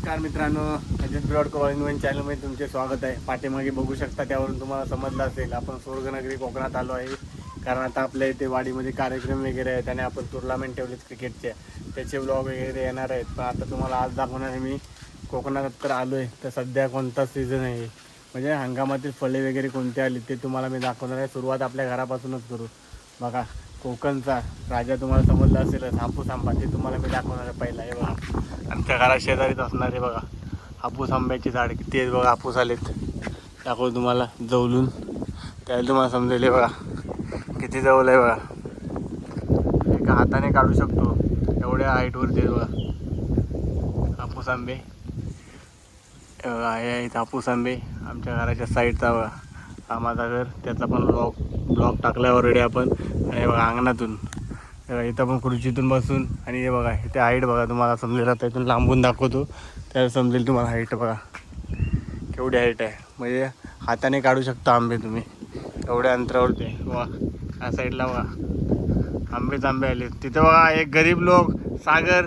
नमस्कार मित्रांनो, अजित ब्लॉड कॉलिंग चॅनलमध्ये तुमचे स्वागत आहे. पाठीमागे बघू शकता, त्यावरून तुम्हाला समजलं असेल आपण स्वर्गनगरी कोकणात आलो आहे. कारण आता आपल्या इथे वाडीमध्ये कार्यक्रम वगैरे आहेत आणि आपण टुर्नामेंट ठेवलेत क्रिकेटचे, त्याचे व्लॉग वगैरे येणार आहेत. पण आता तुम्हाला आज दाखवणार आहे मी कोकणात तर आलो आहे. तर सध्या कोणता सीझन आहे, म्हणजे हंगामातील फळे वगैरे कोणते आली ते तुम्हाला मी दाखवणार आहे. सुरुवात आपल्या घरापासूनच करू. बघा, कोकणचा राजा तुम्हाला समजला असेलच, हापूस आंबा, ते तुम्हाला मी दाखवणार आहे. पहिला हे बघा, आमच्या घरा शेजारीच असणार आहे. बघा हापूस आंब्याची झाड किती आहेत बघा, हापूस आलेत. दाखवू तुम्हाला जवळून, त्याला तुम्हाला समजेल. हे बघा किती जवळ आहे बघा, एका हाताने काढू शकतो एवढ्या हाईटवरती आहे बघा हापूस आंबे. हे बघा, हे आहेत हापूस आंबे आमच्या घराच्या साईडचा. बघा हा माझा घर, त्याचा पण ब्लॉग टाकला ऑलरेडी आपण. आणि हे बघा अंगणातून, इथं पण खुर्चीतून बसून. आणि हे बघा इथे हाईट बघा, तुम्हाला समजेल. आता इथून लांबून दाखवतो त्याला समजेल तुम्हाला हाईट बघा केवढी हाईट आहे. म्हणजे हाताने काढू शकता आंबे तुम्ही एवढ्या अंतरावरती. बघा या साईडला बघा आंबेच आंबे आले. तिथे बघा एक गरीब लोक सागर,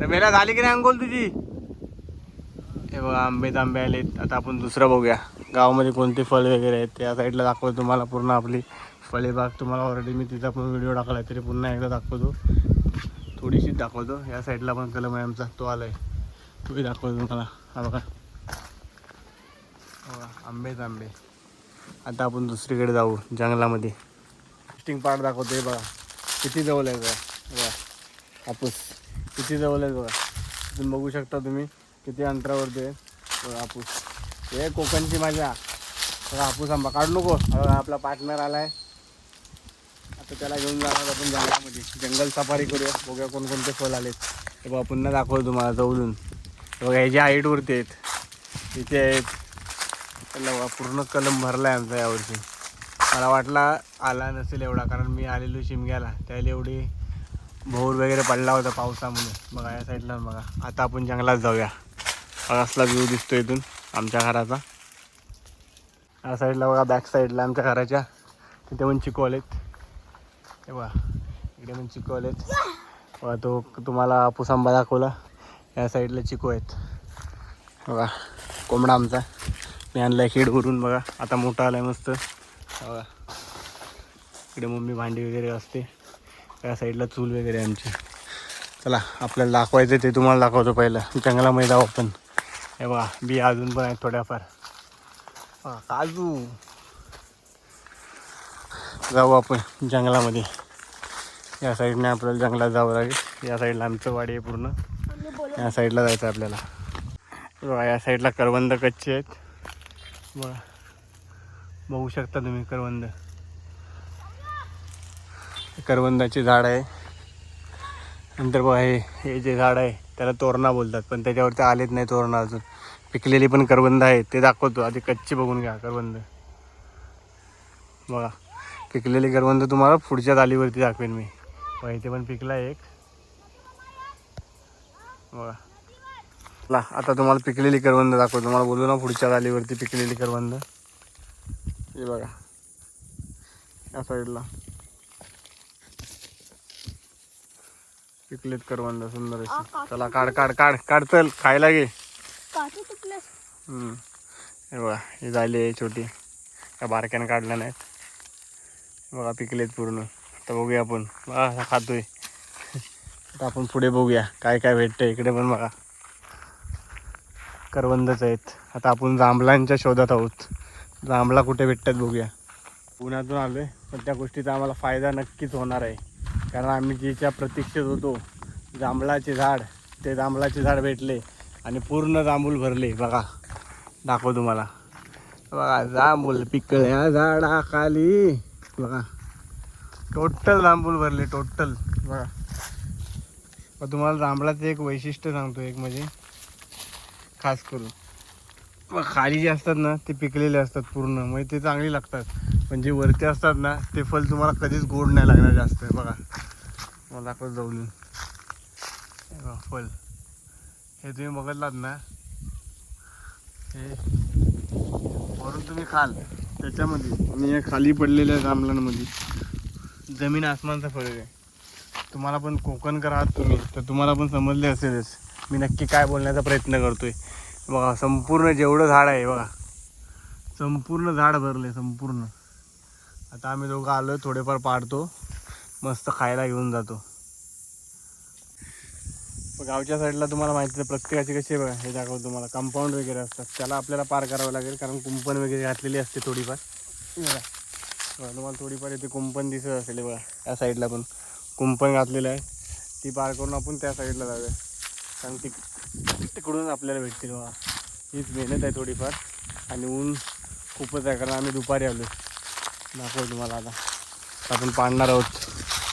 मेला झाली की नाही अंघोल तुझी. हे बघा आंबेच आंबे आलेत. आता आपण दुसरं बघूया गावामध्ये कोणते फळ वगैरे आहेत. त्या साईडला दाखवतो तुम्हाला पूर्ण आपली फळेबाग. तुम्हाला ऑलरेडी मी तिचा पण व्हिडिओ टाकला आहे, तरी पुन्हा एकदा दाखवतो, थोडीशीच दाखवतो. या साईडला पण कलम आहे आमचा, तो आला आहे, तोही दाखवतो तुम्हाला. हा बघा आंबेच आंबे. आता आपण दुसरीकडे जाऊ जंगलामध्ये, स्टिंग पार्ट दाखवतो. हे बघा किती जवळ आहे बघा, बघा हापूस किती जवळ आहे बघा. तुम्ही बघू शकता तुम्ही किती अंतरावरती आहे बघा हापूस. हे कोकणची मजा बघा. हापूस आंबा काढू नको. आपला पार्टनर आला आहे, आता त्याला घेऊन जाणार आपण जंगलामध्ये. जंगल सफारी करूया, बघूया कोणकोणते फळ आलेत. हे बघा पुन्हा दाखवतो तुम्हाला जवळून. बघा ह्याच्या हाईटवरती आहेत, इथे आहेत. त्याला बघा पूर्ण कलम भरला आहे आमचा यावरती. मला वाटला आला नसेल एवढा, कारण मी आलेलो शिमग्याला, त्याला एवढी भोर वगैरे पडला होता पावसामुळे. बघा या साईडला बघा. आता आपण जंगलात जाऊया. बघा असला व्ह्यू दिसतो इथून आमच्या घराचा. या साईडला बघा बॅक साईडला आमच्या घराच्या, तिथे पण चिकू आलेत. हे बघा इकडे पण चिकू आलेत बघा. तो तुम्हाला हापूस आंबा दाखवला, या साईडला चिकू आहेत. बघा कोंबडा आमचा मी आणला खेडवरून. बघा आता मोठा आला आहे मस्त. बघा इकडे मम्मी भांडी वगैरे असते, या साईडला चूल वगैरे आमची. चला आपल्याला दाखवायचं ते तुम्हाला दाखवतो. पहिलं जंगलामध्ये जाऊ आपण. हे बघा बी अजून पण आहेत थोड्याफार. हां काजू, जाऊ आपण जंगलामध्ये. या साईडने आपल्याला जंगलात जावं लागेल. या साईडला आमचं वाडी आहे पूर्ण, या साईडला जायचं आपल्याला. बघा या साईडला करवंद कच्चे आहेत. बघा बघू शकता तुम्ही करवंद, करवंदाचे झाड आहे. नंतर बघा हे जे झाड आहे त्याला तोरणा बोलतात, पण त्याच्यावरती आलेत नाही तोरणा अजून. पिकलेली पण करवंद आहेत, ते दाखवतो. आधी कच्ची बघून घ्या करवंद. बघा पिकलेली करवंद तुम्हाला पुढच्या दालीवरती दाखवेन मी. बघा इथे पण पिकला एक. बघा ला आता तुम्हाला पिकलेली करवंद दाखवतो. तुम्हाला बोलू ना पुढच्या दालीवरती पिकलेली करवंद. हे बघा या साईडला पिकलेत करवंद सुंदर अशी. चला काढ काढ काढ काढ, चल खायला घे. हे बघा हे झाली छोटी, त्या बारक्यानं काढल्या नाहीत. बघा पिकलेत पूर्ण. आता बघूया आपण. बघा खातोय. आता आपण पुढे बघूया काय काय भेटतं. इकडे पण बघा करवंदच आहेत. आता आपण जांभळांच्या शोधात आहोत. जांभळा कुठे भेटतात बघूया. उन्हातून आलो आहे, पण त्या गोष्टीचा आम्हाला फायदा नक्कीच होणार आहे. कारण आम्ही जिच्या प्रतीक्षेत होतो जांभळाचे झाड, ते जांभळाचे झाड भेटले आणि पूर्ण जांभूळ भरले. बघा दाखव तुम्हाला. बघा जांभूळ पिकल्या झाडाखाली. बघा टोटल जांभूळ भरले टोटल. बघा पण तुम्हाला जांभळाचं एक वैशिष्ट्य सांगतो, एक म्हणजे खास करून मग खाली जे असतात ना ते पिकलेले असतात पूर्ण, म्हणजे ते चांगली लागतात. पण जे वरती असतात ना ते फळ तुम्हाला कधीच गोड नाही लागणार जास्त. बघा मला दाखवत जाऊन फळ हे तुम्ही बघितलात ना, हे वरून तुम्ही खाल त्याच्यामध्ये आणि या खाली पडलेल्या जांभळांमध्ये जमीन आसमानचा फरक आहे. तुम्हाला पण कोकणकर आहात तुम्ही, तर तुम्हाला पण समजले असेलच मी नक्की काय बोलण्याचा प्रयत्न करतोय. बघा संपूर्ण जेवढं झाड आहे बघा, संपूर्ण झाड भरले संपूर्ण. आता आम्ही दोघं आलो थोडेफार पाडतो, मस्त खायला घेऊन जातो. गावच्या साईडला तुम्हाला माहिती आहे प्रत्येकाची कशी आहे बघा, हे दाखवतो तुम्हाला. कंपाऊंड वगैरे असतात, त्याला आपल्याला पार करावं लागेल कारण कुंपण वगैरे घातलेली असते थोडीफार. बघा तुम्हाला थोडीफार इथे कुंपण दिसत असेल बघा, या साईडला पण कुंपण घातलेलं आहे. ती पार करून आपण त्या साईडला जाऊया कारण तिकडून आपल्याला भेटतील बघा. हीच मेहनत आहे थोडीफार आणि ऊन खूपच आहे कारण आम्ही दुपारी आलो. दाखवतो तुम्हाला आता. आपण पाडणार आहोत,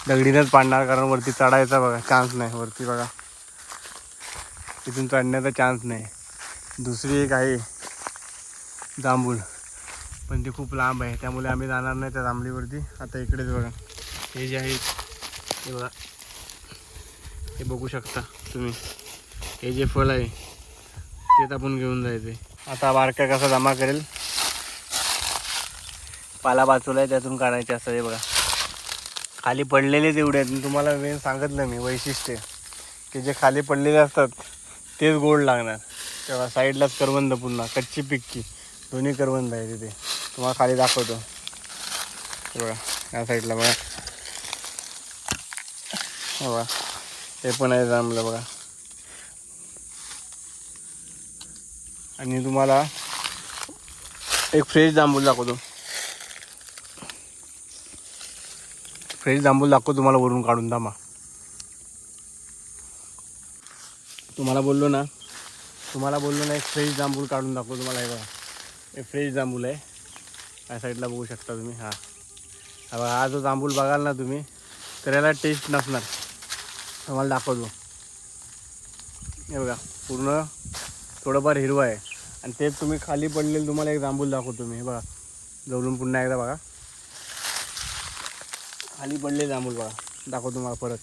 दगडीनंच पाडणार कारण वरती चढायचा बघा चान्स नाही. वरती बघा इथून चढण्याचा चान्स नाही. दुसरी एक आहे जांभूळ, पण ती खूप लांब आहे त्यामुळे आम्ही जाणार नाही त्या जांभळीवरती. आता इकडेच बघा हे जे आहे हे बघा, हे बघू शकता तुम्ही. हे जे फळ आहे तेच आपण घेऊन जायचे. आता बारका कसा जमा करेल, पाला बाजूला आहे त्यातून काढायचे असं. हे बघा खाली पडलेले तेवढे आहेत. तुम्हाला मी सांगितलं मी वैशिष्ट्य की जे खाली पडलेले असतात तेच गोड लागणार. तेव्हा साईडलाच करवंद, पुन्हा कच्ची पिक्की दोन्ही करवंद आहे तिथे. तुम्हाला खाली दाखवतो बघा या साईडला बघा. बघा हे पण आहे जांभळं बघा. आणि तुम्हाला एक फ्रेश जांभूळ दाखवतो. फ्रेश जांभूळ दाखवतो तुम्हाला वरून काढून. दामा तुम्हाला बोललो ना एक फ्रेश जांभूळ काढून दाखवतो तुम्हाला. हे बघा हे फ्रेश जांभूळ आहे, या साईडला बघू शकता तुम्ही. हा जो जांभूळ बघाल ना तुम्ही तर याला टेस्ट नसणार. तुम्हाला दाखवतो. हे बघा पूर्ण थोडंफार हिरवं आहे आणि तेच तुम्ही खाली पडलेलं तुम्हाला एक जांभूळ दाखवतो मी. हे बघा जवळून पुन्हा एकदा बघा खाली पडले जांभूळ बघा. दाखवतो तुम्हाला परत.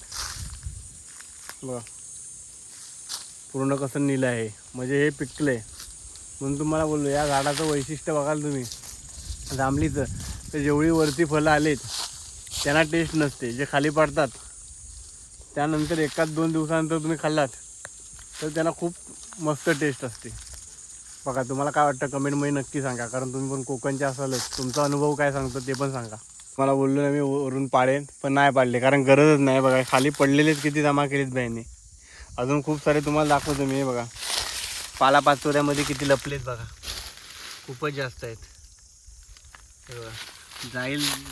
बघा पूर्ण कसं नीलं आहे, म्हणजे हे पिकलं आहे. म्हणून तुम्हाला बोललो या झाडाचं वैशिष्ट्य बघाल तुम्ही जांभळीचं, तर जेवढी वरती फळं आलेत त्यांना टेस्ट नसते. जे खाली पडतात त्यानंतर 1-2 दिवसानंतर तुम्ही खाल्लात तर त्यांना खूप मस्त टेस्ट असते. बघा तुम्हाला काय वाटतं कमेंटमध्ये नक्की सांगा, कारण तुम्ही पण कोकणचे असालच. तुमचा अनुभव काय सांगतो ते पण सांगा. मला बोललो ना मी वरून पाडेन, पण नाही पाडले कारण गरजच नाही. बघा खाली पडलेलेच किती जमा केलेत बाईंनी. अजून खूप सारे तुम्हाला दाखवतो मी. बघा पालापाचोऱ्यामध्ये किती लपलेत बघा, खूपच जास्त आहेत. हे बघा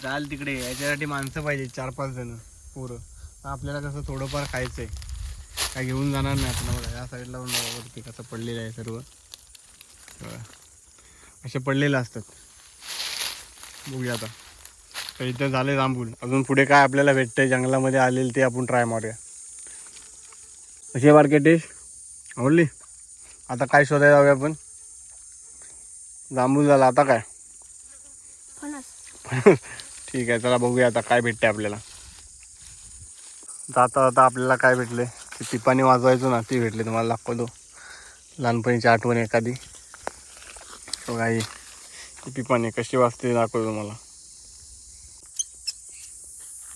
जाल तिकडे, याच्यासाठी माणसं पाहिजे 4-5 जण पोरं. आपल्याला कसं थोडंफार खायचं आहे, काय घेऊन जाणार नाही आपण. बघा या साईडला पण वरती कसं पडलेलं आहे सर्व. असे पडलेले असतात. बघूया आता. तर इथं झाले जांभूळ. अजून पुढे काय आपल्याला भेटतंय जंगलामध्ये आलेलं ते आपण ट्राय मारूया. कशी आहे बारके टेस्ट, आवडली? आता काय शोधायला जाऊया आपण. जांभूळ झाला, आता काय ठीक आहे चला बघूया आता काय भेटते आपल्याला. जाता आपल्याला काय भेटले, ती पिपाणी वाजवायचो ना ती भेटली. तुम्हाला दाखवतो लहानपणीची आठवण एखादी. बघा ही पिपाणी कशी वाजते दाखवतो तुम्हाला.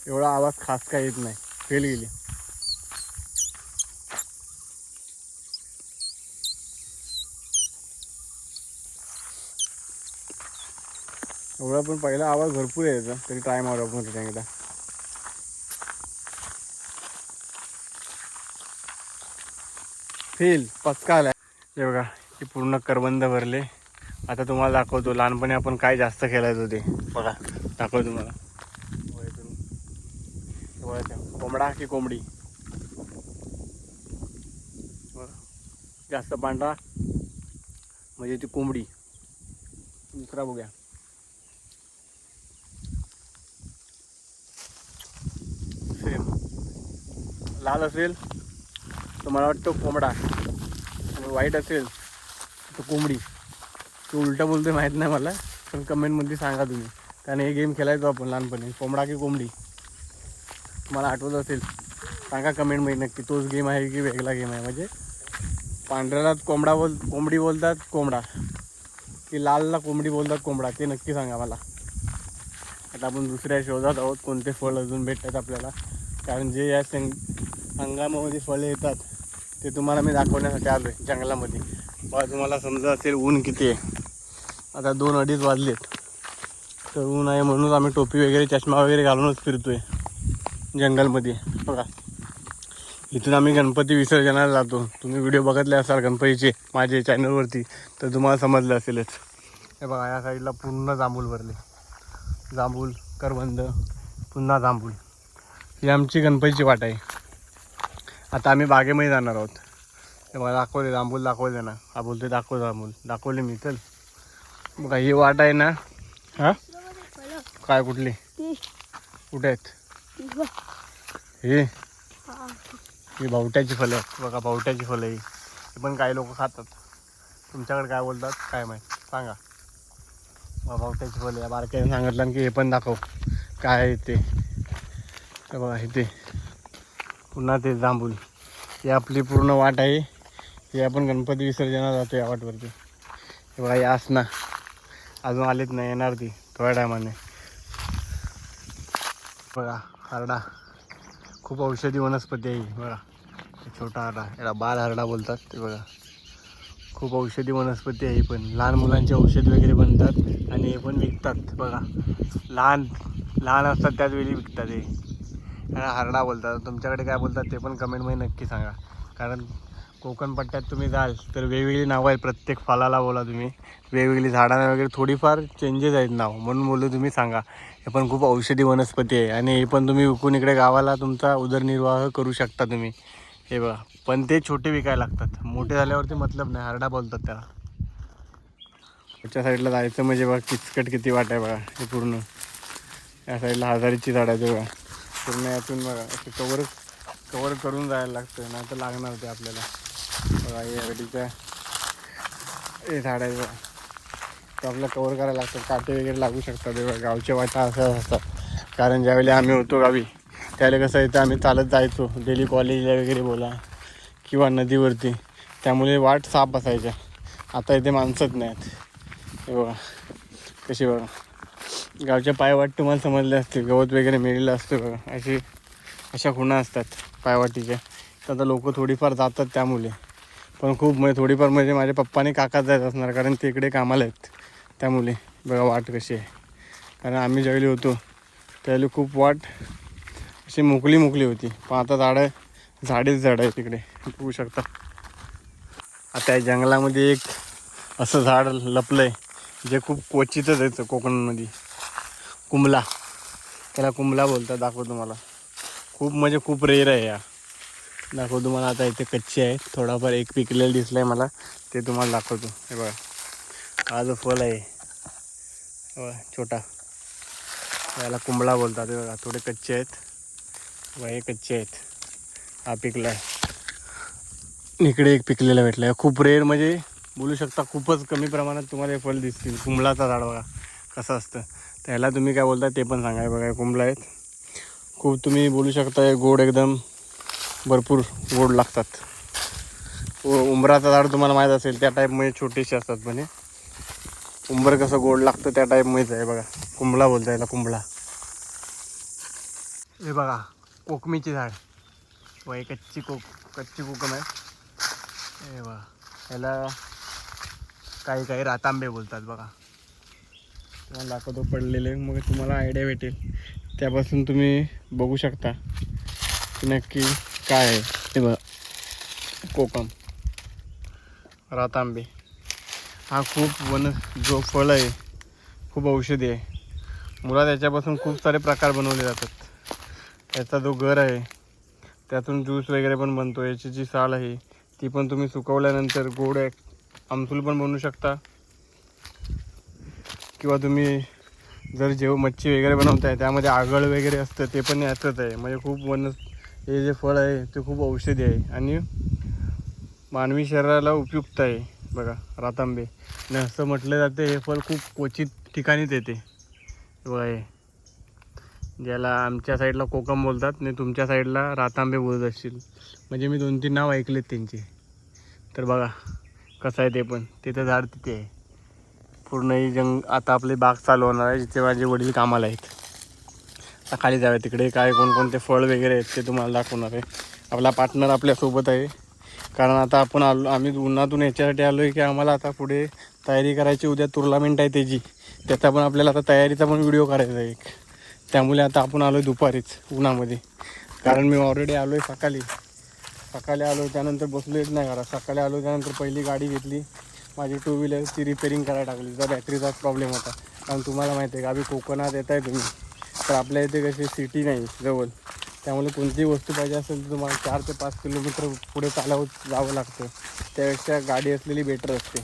एवढा आवाज खास काय येत नाही, फेल गेली. एवढा पण पहिला आवाज भरपूर यायचा, तरी ट्राय मारू आपण तिथे एकदा. फेल, पचका आलाय. हे बघा हे पूर्ण करवंद भरले. आता तुम्हाला दाखवतो लहानपणी आपण काय जास्त खेळायचो ते. बघा दाखवतो तुम्हाला. कोंबडा की कोंबडी, जास्त पांढरा म्हणजे ती कोंबडी. दुसरा बघूया. सेम लाल असेल तर मला वाटतं कोंबडा, आणि व्हाईट असेल तर कोंबडी. तो उलटा बोलतोय माहीत नाही मला, पण कमेंटमध्ये सांगा तुम्ही. कारण हे गेम खेळायचो आपण लहानपणी, कोंबडा की कोंबडी. तुम्हाला आठवत असेल सांगा कमेंटमध्ये नक्की. तोच गेम आहे की वेगळा गेम आहे. म्हणजे पांढऱ्यालाच कोंबडी बोलतात कोंबडा, की लालला कोंबडी बोलतात कोंबडा, ते नक्की सांगा मला. आता आपण दुसऱ्या शोधात आहोत कोणते फळ अजून भेटतात आपल्याला. कारण जे या हंगामामध्ये फळे येतात ते तुम्हाला मी दाखवण्यासाठी आलो आहे जंगलामध्ये. बघा तुम्हाला समजा असेल ऊन किती आहे. आता 2-2:30 वाजलेत. तर ऊन आहे म्हणून आम्ही टोपी वगैरे चष्मा वगैरे घालूनच फिरतोय जंगलमध्ये. बघा इथून आम्ही गणपती विसर्जनाला जातो. तुम्ही व्हिडिओ बघितले असाल गणपतीचे माझ्या चॅनलवरती तर तुम्हाला समजलं असेलच. हे बघा या साईडला पूर्ण जांभूळ भरले. जांभूळ, करवंद, पुन्हा जांभूळ. ही आमची गणपतीची वाट आहे. आता आम्ही बागेमध्ये जाणार आहोत. ते मला दाखवले जांभूळ दाखवले ना. हा बोलते दाखव जांभूळ. दाखवले मी. चल बघा ही वाट आहे ना. हां काय कुठली कुठे आहेत ही भावट्याची फलं आहेत. बघा भावट्याची फलं ही पण काही लोक खातात. तुमच्याकडे काय बोलतात काय माहीत सांगा. भावट्याची फलं या बारक्याने सांगितलं की हे पण दाखव काय आहे ते. बघा इथे पुन्हा ते जांभूळ. ही आपली पूर्ण वाट आहे. हे आपण गणपती विसर्जनाला जातो या वाटवरती. हे बघा यास ना अजून आलेत नाही, येणार ती थोड्या टायमाने. बघा हरडा खूप औषधी वनस्पती आहे. बघा छोटा हरडा याला बाल हरडा बोलतात. ते बघा खूप औषधी वनस्पती आहे. पण लहान मुलांचे औषध वगैरे बनतात आणि हे पण विकतात. बघा लहान असतात त्याच वेळी विकतात. हे याला हरडा बोलतात. तुमच्याकडे काय बोलतात ते पण कमेंटमध्ये नक्की सांगा. कारण कोकण पट्ट्यात तुम्ही जाल तर वेगवेगळी नावं आहेत. प्रत्येक फळाला बोला तुम्ही वेगवेगळी झाडांना वगैरे थोडीफार चेंजेस आहेत नाव. म्हणून बोललो तुम्ही सांगा. हे पण खूप औषधी वनस्पती आहे आणि हे पण तुम्ही विकून इकडे गावाला तुमचा उदरनिर्वाह करू शकता तुम्ही. हे बघा पण ते छोटे विकायला लागतात. मोठे झाल्यावरती मतलब नाही. हरडा बोलतात त्याला. पुढच्या साईडला जायचं म्हणजे बघा किचकट किती वाट आहे. बघा हे पूर्ण या साईडला हजारीची झाड आहे. बघा पूर्ण यातून बघा असं कवर करून जायला लागतं नाही तर लागणार ते आपल्याला. बघा हे हळदीच्या हे झाड आहे. बघा तर आपल्याला कवर करायला लागतं. काटे वगैरे लागू शकतात. बघा गावच्या वाटा असं असतात. कारण ज्यावेळी आम्ही होतो गावी त्यावेळेला कसं इथं आम्ही चालत जायचो डेली कॉलेजला वगैरे बोला किंवा नदीवरती. त्यामुळे वाट साफ असायच्या. आता इथे माणसंच नाहीत. हे बघा कशी बघा गावच्या पायवाट तुम्हाला समजले असतील. गवत वगैरे मिळलेलं असतं. बघा अशा खुणा असतात पायवाटीच्या. तर आता लोक थोडीफार जातात त्यामुळे. पण खूप म्हणजे थोडीफार म्हणजे माझ्या पप्पाने काकाच जायचं असणार कारण ते इकडे कामाला आहेत. त्यामुळे बघा वाट कशी आहे. कारण आम्ही ज्यावेळी होतो त्यावेळी खूप वाट अशी मोकळी होती. पण आता झाडेच झाड आहे तिकडे बघू शकता. आता या जंगलामध्ये एक असं झाड लपलं आहे जे खूप क्वचितच येतं कोकणामध्ये. कुंबला त्याला कुंबला बोलतात. दाखव तुम्हाला. खूप म्हणजे खूप रेअर आहे या. दाखव तुम्हाला. आता इथे कच्चे आहे. थोडाफार एक पिकलेलं दिसलं आहे मला ते तुम्हाला दाखवतो. हे बघा हा जो फळ आहे बघा छोटा याला कुंबळा बोलतात. हे बघा थोडे कच्चे आहेत. बघा हे कच्चे आहेत. हा पिकला आहे. इकडे एक पिकलेला भेटला आहे. खूप रेअर म्हणजे बोलू शकता खूपच कमी प्रमाणात तुम्हाला हे फळ दिसतील. कुंबळाचा झाड बघा कसं असतं. त्याला तुम्ही काय बोलता ते पण सांगा. बघा कुंबळा आहेत. खूप तुम्ही बोलू शकता हे गोड एकदम भरपूर गोड लागतात. उंबराचं झाड तुम्हाला माहीत असेल त्या टाईपमध्ये छोटेसे असतात. पण उंबर कसं गोड लागतं त्या टाईपमध्येच आहे. बघा कुंबळा बोलता याला कुंबळा. हे बघा कोकमीचे झाड. व कच्ची कोकम आहे. हे बघा याला काही रातांबे बोलतात. बघा तुम्हाला दाखवतो पडलेले मग तुम्हाला आयडिया भेटेल. त्यापासून तुम्ही बघू शकता की नक्की काय आहे. हे बघा कोकम रातांबे हा खूप जो फळ आहे खूप औषधी आहे. मुळात याच्यापासून खूप सारे प्रकार बनवले जातात. याचा जो गर आहे त्यातून ज्यूस वगैरे पण बनतो. याची जी साल आहे ती पण तुम्ही सुकवल्यानंतर गोड आमसूल पण बनवू शकता. किंवा तुम्ही जर मच्छी वगैरे बनवताय त्यामध्ये आगळ वगैरे असतं ते पण याचंच आहे. म्हणजे खूप हे जे फळ आहे ते खूप औषधी आहे आणि मानवी शरीराला उपयुक्त आहे. बघा रातांबे आणि असं म्हटलं जाते हे फळ खूप क्वचित ठिकाणीच येते. बघा हे ज्याला आमच्या साईडला कोकम बोलतात आणि तुमच्या साईडला रातांबे बोलत असतील. म्हणजे मी 2-3 नाव ऐकलेत त्यांची. तर बघा कसं आहे ते पण. तिथं झाड तिथे आहे. पूर्ण ही आता आपली बाग चालू होणार आहे जिथे माझे वडील कामाला आहेत. आता खाली जाऊया तिकडे काय कोणकोणते फळ वगैरे आहेत ते तुम्हाला दाखवणार आहे. आपला पार्टनर आपल्यासोबत आहे कारण आता आपण आम्ही उन्हातून याच्यासाठी आलो आहे की आम्हाला आता पुढे तयारी करायची. उद्या टुर्नामेंट आहे त्याची, त्याचा पण आपल्याला आता तयारीचा पण व्हिडिओ करायचा आहे एक. त्यामुळे आता आपण आलो आहे दुपारीच उन्हामध्ये. कारण मी ऑलरेडी आलो आहे सकाळी आलो, त्यानंतर बसलो येत नाही घरात. सकाळी आलो त्यानंतर पहिली गाडी घेतली माझी 2 व्हीलरची, रिपेरिंग करायला टाकली. त्याचा बॅटरीचाच प्रॉब्लेम होता. कारण तुम्हाला माहिती आहे का, आम्ही कोकणात येत आहे तुम्ही, तर आपल्या इथे कशी सिटी नाही जवळ, त्यामुळे कोणतीही वस्तू पाहिजे असेल तर तुम्हाला 4 ते 5 किलोमीटर पुढे चालवत जावं लागतं. त्यापेक्षा गाडी असलेली बेटर असते.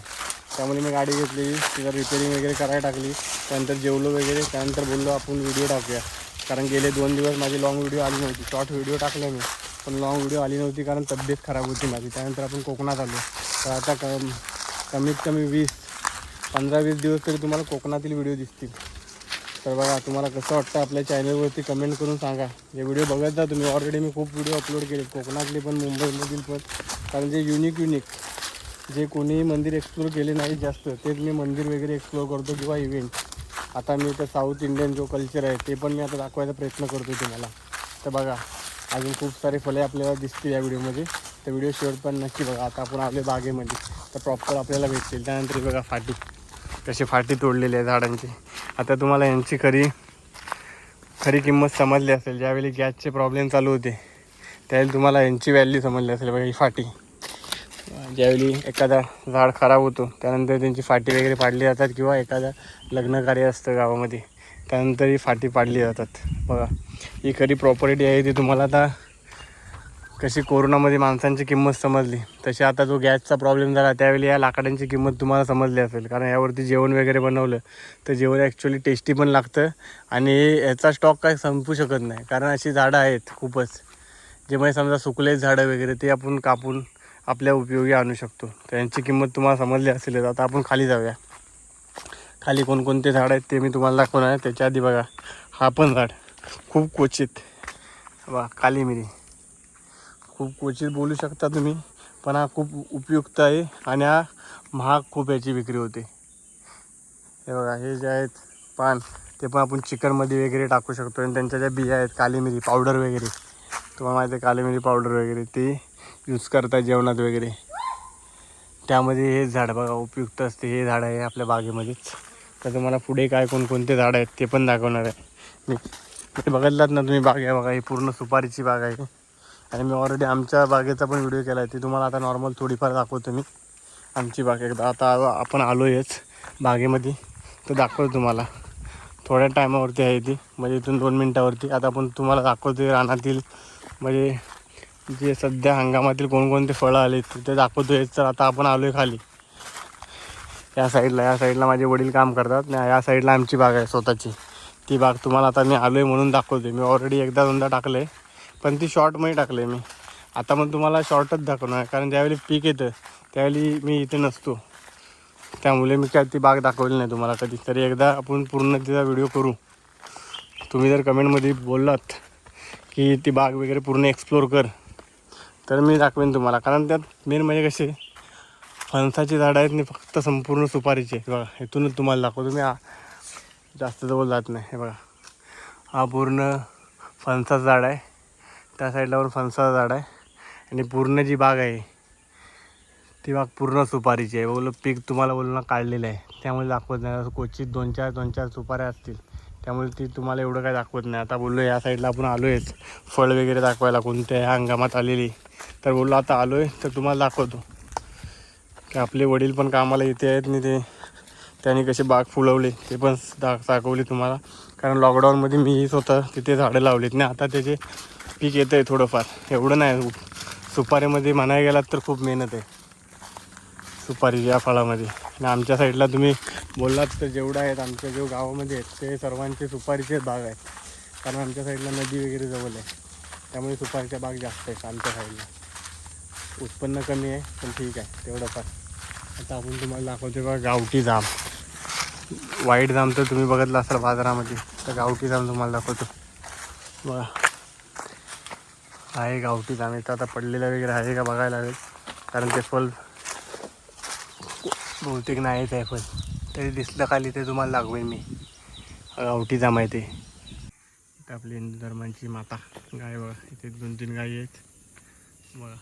त्यामुळे मी गाडी घेतली, तिला रिपेरिंग वगैरे करायला टाकली. त्यानंतर जेवलो वगैरे, त्यानंतर बोललो आपण व्हिडिओ टाकूया. कारण गेले 2 दिवस माझी लॉंग व्हिडिओ आली नव्हती. शॉर्ट व्हिडिओ टाकले मी, पण लॉंग व्हिडिओ आली नव्हती कारण तब्येत खराब होती माझी. त्यानंतर आपण कोकणात आलो, तर आता कमीत कमी 15-20 दिवस तरी तुम्हाला कोकणातील व्हिडिओ दिसतील. तर बघा, तुम्हाला कसं वाटतं आपल्या चॅनलवरती कमेंट करून सांगा. हे व्हिडिओ बघत जा तुम्ही. ऑलरेडी मी खूप व्हिडिओ अपलोड केले, कोकणातले पण मुंबईमधील पण. कारण जे युनिक जे कोणीही मंदिर एक्सप्लोर केले नाही जास्त, तेच मी मंदिर वगैरे एक्सप्लोर करतो किंवा इव्हेंट. आता मी तर साऊथ इंडियन जो कल्चर आहे ते पण मी आता दाखवायचा प्रयत्न करतो तुम्हाला. तर बघा, अजून खूप सारे फळे आपल्याला दिसतील या व्हिडिओमध्ये, तर व्हिडिओ शेवट पण नक्की बघा. आता आपण आपल्या बागेमध्ये तर प्रॉपर आपल्याला भेटतील. त्यानंतर बघा फाटी, कशी फाटी तोडलेली आहे झाडांची. आता तुम्हाला यांची खरी किंमत समजली असेल. ज्यावेळी गॅसचे प्रॉब्लेम चालू होते त्यावेळी तुम्हाला यांची व्हॅल्यू समजली असेल. बघा ही फाटी, ज्यावेळी एखादा झाड खराब होतो त्यानंतर त्यांची फाटी वगैरे पाडली जातात, किंवा एखादा लग्नकार्य असतं गावामध्ये त्यानंतर ही फाटी पाडली जातात. बघा, ही खरी प्रॉपर्टी आहे. ती तुम्हाला आता कशी कोरोनामध्ये माणसांची किंमत समजली, तशी आता जो गॅसचा प्रॉब्लेम झाला त्यावेळी या लाकडांची किंमत तुम्हाला समजली असेल. कारण यावरती जेवण वगैरे बनवलं तर जेवण ॲक्च्युली टेस्टी पण लागतं, आणि याचा स्टॉक काय संपू शकत नाही. कारण अशी झाडं आहेत खूपच, जे म्हणजे समजा सुकले झाडं वगैरे ते आपण कापून आपल्या उपयोगी आणू शकतो. तर यांची किंमत तुम्हाला समजली असेल. आता आपण खाली जाऊया. खाली कोणकोणते झाडं आहेत ते मी तुम्हाला दाखवणार आहे. त्याच्या आधी बघा, हा पण झाड खूप क्वचित, वा काली मिरी, खूप क्वचित बोलू शकता तुम्ही, पण हा खूप उपयुक्त आहे. आणि हा महाग खूप याची विक्री होते. हे बघा, हे जे आहेत पान, ते पण आपण चिकनमध्ये वगैरे टाकू शकतो. आणि त्यांच्या ज्या बिया आहेत, काली मिरी पावडर वगैरे, तुम्हाला माहिती आहे काली मिरी पावडर वगैरे ते यूज करतात जेवणात वगैरे. त्यामध्ये हे झाड बघा उपयुक्त असते. हे झाड आहे आपल्या बागेमध्येच. तर तुम्हाला पुढे काय कोणकोणते झाड आहेत ते पण दाखवणार आहे मी. बघितलात ना तुम्ही बाग आहे बघा, ही पूर्ण सुपारीची बाग आहे. आणि मी ऑलरेडी आमच्या बागेचा पण व्हिडिओ केला आहे, ती तुम्हाला आता नॉर्मल थोडीफार दाखवतो मी आमची बाग. एकदा आता आपण आलो आहेच बागेमध्ये, तर दाखवतो तुम्हाला. थोड्या टायमावरती आहे ती, म्हणजे इथून 2 मिनटावरती. आता आपण तुम्हाला दाखवतो रानातील, म्हणजे जे सध्या हंगामातील कोणकोणते फळं आले ते दाखवतो आहे. तर आता आपण आलो आहे खाली या साईडला माझे वडील काम करतात ना. या साईडला आमची बाग आहे स्वतःची. ती बाग तुम्हाला आता मी आलो आहे म्हणून दाखवतो. मी ऑलरेडी एकदा दोनदा टाकलं आहे, पण ती शॉर्टमध्ये टाकलं आहे मी. आता पण तुम्हाला शॉर्टच दाखवणार आहे, कारण ज्यावेळी पीक येतं त्यावेळी मी इथे नसतो. त्यामुळे मी काय ती बाग दाखवली नाही तुम्हाला कधी. तरी एकदा आपण पूर्ण तिचा व्हिडिओ करू. तुम्ही जर कमेंटमध्ये बोललात की ती बाग वगैरे पूर्ण एक्सप्लोर कर, तर मी दाखवेन तुम्हाला. कारण त्यात मेन म्हणजे कसे फणसाची झाडं आहेत आणि फक्त संपूर्ण सुपारीची आहेत. बघा, इथूनच तुम्हाला दाखवतो मी. जास्त जवळ जात नाही. हे बघा, हा पूर्ण फणसाचं झाड आहे. त्या साईडला पण फणसाचं झाड आहे. आणि पूर्ण जी बाग आहे ती बाग पूर्ण सुपारीची आहे. बोललो पीक तुम्हाला बोललो ना काढलेलं आहे, त्यामुळे दाखवत नाही. क्वचित 2-4 सुपाऱ्या असतील, त्यामुळे ती तुम्हाला एवढं काय दाखवत नाही. आता बोललो या साईडला आपण आलो आहेच फळ वगैरे दाखवायला, कोणत्या हंगामात आलेली. तर बोललो आता आलो आहे तर तुम्हाला दाखवतो की आपले वडील पण कामाला इथे आहेत आणि त्यांनी कसे बाग फुलवले ते पण दाखवली तुम्हाला. कारण लॉकडाऊनमध्ये मी स्वतः तिथे झाडं लावलीत ना. आता त्याचे पीक येतं आहे थोडंफार, एवढं नाही. सुपारीमध्ये म्हणायला गेलात तर खूप मेहनत आहे सुपारी या फळामध्ये. आणि आमच्या साईडला तुम्ही बोललात तर जेवढं आहेत आमच्या जो गावामध्ये आहेत ते सर्वांचे सुपारीचे बाग आहेत. कारण आमच्या साईडला नदी वगैरे जवळ आहे, त्यामुळे सुपारीच्या बाग जास्त आहेत आमच्या साईडला. उत्पन्न कमी आहे पण ठीक आहे तेवढं फार. आता आपण तुम्हाला दाखवतो बघा गावठी जाम. व्हाईट जाम तर तुम्ही बघितलं असाल बाजारामध्ये, तर गावठी जाम तुम्हाला दाखवतो. बघा, आहे गावठी जाम. इथं आता पडलेलं वगैरे आहे का बघायला लागेल, कारण ते फल बहुतेक नाहीच आहे. पण तरी दिसलं खाली ते तुम्हाला दाखवेन मी. गावठी जाम आहे ते. इथं आपली हिंदू धर्मांची माता गाय बघा, इथे 2-3 गायी आहेत बघा.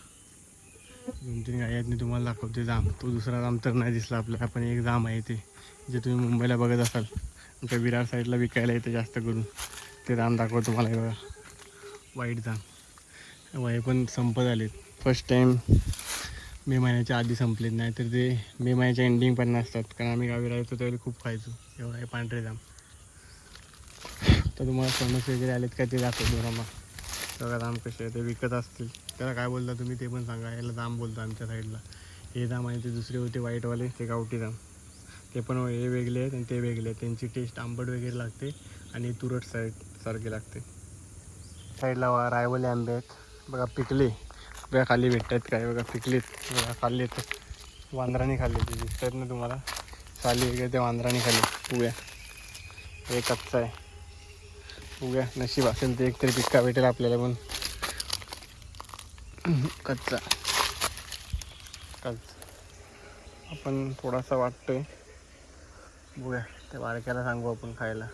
2-3 गाई आहेत मी तुम्हाला दाखवते जाम. तो दुसरा जाम तर नाही दिसला आपल्याला, पण एक जाम आहे ते जे तुम्ही मुंबईला बघत असाल आमच्या विरार साईडला विकायला येते जास्त करून. ते जाम दाखवतो तुम्हाला. हे बघा वाईट जाम. वय पण संपत आलेत. फर्स्ट टाईम मे महिन्याच्या आधी संपलेत, नाही तर ते मे महिन्याच्या एंडिंग पण नसतात, कारण आम्ही गावी राहायचो त्यावेळी खूप खायचो. तेव्हा हे पांढरे जाम. तर तुम्हाला फणस वगैरे आलेत का ते दाखवतो मग. बघा जाम कसे आहे ते विकत असतील. त्याला काय बोलता तुम्ही ते पण सांगा. याला जाम बोलता आमच्या साईडला. हे जाम आणि ते दुसरे होते व्हाईटवाले ते गावठी जाम. ते पण हे वेगळे आहेत आणि ते वेगळे आहेत. त्यांची टेस्ट आंबट वगैरे लागते आणि तुरट सारखे लागते. साईडला रायवले आंबे आहेत बघा पिकले. बघा खाली भेटतात काय बघा पिकलेत. बघा खाल्ले तर वांद्राने खाल्ले ते दिसत आहेत ना तुम्हाला. साली वगैरे ते वांद्राने खाल्ले. उग्या हे कच्चा आहे. उग्या नशीब असेल ते एकतरी पिक्का भेटेल आपल्याला. पण कच्चा आपण थोडासा वाटतोय. बघूया त्या बारक्याला सांगू आपण खायला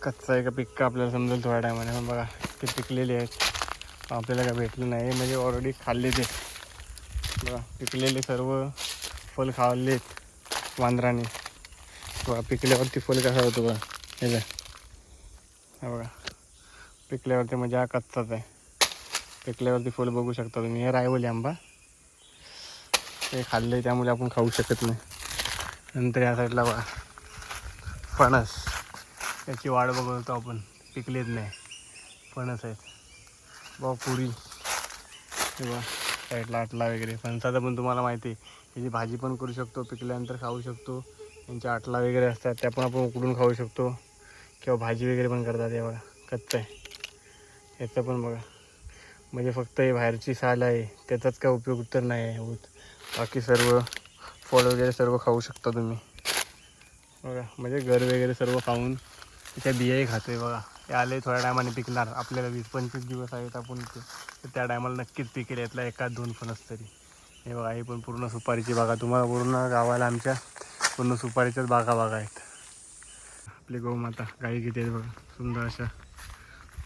कच्चा आहे का पिक्का आपल्याला समजेल थोड्या टायमाने. पण बघा ते पिकलेले आहेत, आपल्याला काय भेटलं नाही म्हणजे ऑलरेडी खाल्ले ते. बघा पिकलेले सर्व फल खाल्लेत वांद्राने. बघा पिकल्यावरती फल कसा होतो बघा. हे बघा पिकल्यावरती म्हणजे हा कच्चाच आहे. पिकल्यावरती फुल बघू शकता तुम्ही. हे रायवली आंबा हे खाल्ले त्यामुळे आपण खाऊ शकत नाही. नंतर या साईडला बघा फणस. त्याची वाट बघत होतो आपण, पिकलेत नाही फणस आहेत. बघा पुरी हे बघा साईडला आटला वगैरे. फणसाचं पण तुम्हाला माहिती आहे याची भाजी पण करू शकतो, पिकल्यानंतर खाऊ शकतो. यांच्या आटला वगैरे असतात त्या पण आपण उकडून खाऊ शकतो किंवा भाजी वगैरे पण करतात. हे बघा कच्चं आहे याचं पण बघा. म्हणजे फक्त हे बाहेरची साल आहे त्याचाच काय उपयोग तर नाही आहे होत. बाकी सर्व फळ वगैरे सर्व खाऊ शकता तुम्ही बघा. म्हणजे घर वगैरे सर्व खाऊन त्याच्या बियाही खातो आहे बघा. हे आले थोड्या टायमाने पिकणार. आपल्याला 20-25 दिवस आहेत आपण इथे, तर त्या टायमाला नक्कीच पिकेल यातला 1-2 फणस तरी. हे बघा ही पण पूर्ण सुपारीची बागा. तुम्हाला पूर्ण गावाला आमच्या पूर्ण सुपारीच्याच बागा आहेत. आपली गौमाता गाई किती आहेत बघा सुंदर अशा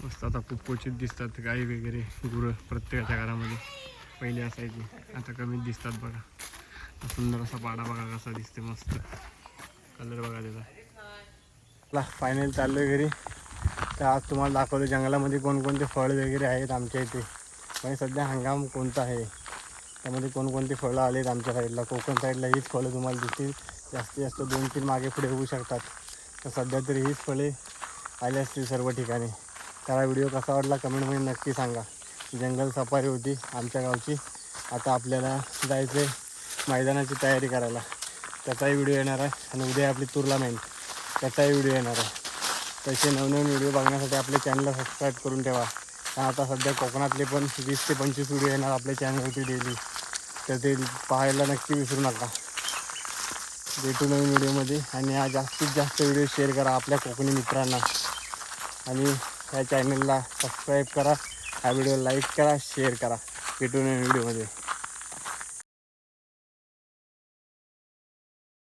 मस्त. आता खूप क्वचित दिसतात गाई वगैरे. गुरं प्रत्येकाच्या घरामध्ये पहिले असायची, आता कमीच दिसतात बघा. सुंदर असा पाडा बघा कसा दिसते, मस्त कलर बघा त्याचा. फायनल चाललो आहे घरी. तर आज तुम्हाला दाखवलं जंगलामध्ये कोणकोणते फळ वगैरे आहेत आमच्या इथे. म्हणजे सध्या हंगाम कोणता आहे त्यामध्ये कोणकोणती फळं आली आहेत आमच्या साईडला. कोकण साईडला हीच फळं तुम्हाला दिसतील. जास्तीत जास्त 2-3 मागे पुढे होऊ शकतात. तर सध्या तरी हीच फळे आली असतील सर्व ठिकाणी. त्याला व्हिडिओ कसा वाटला कमेंटमध्ये नक्की सांगा. जंगल सफारी होती आमच्या गावची. आता आपल्याला जायचं आहे मैदानाची तयारी करायला, त्याचाही व्हिडिओ येणार आहे. आणि उद्या आपली टुर्नामेंट त्याचाही व्हिडिओ येणार आहे. तसे नवनवीन व्हिडिओ बघण्यासाठी आपल्या चॅनलला सबस्क्राईब करून ठेवा. कारण आता सध्या कोकणातले पण 20 ते 25 व्हिडिओ येणार आपल्या चॅनलवरती डेली, तर ते पाहायला नक्की विसरू नका. भेटू नवीन व्हिडिओमध्ये. आणि हा जास्तीत जास्त व्हिडिओ शेअर करा आपल्या कोकणी मित्रांना. आणि ह्या चॅनलला सबस्क्राईब करा, हा व्हिडिओ लाईक करा, शेअर करा. भेटू नवीन व्हिडिओमध्ये.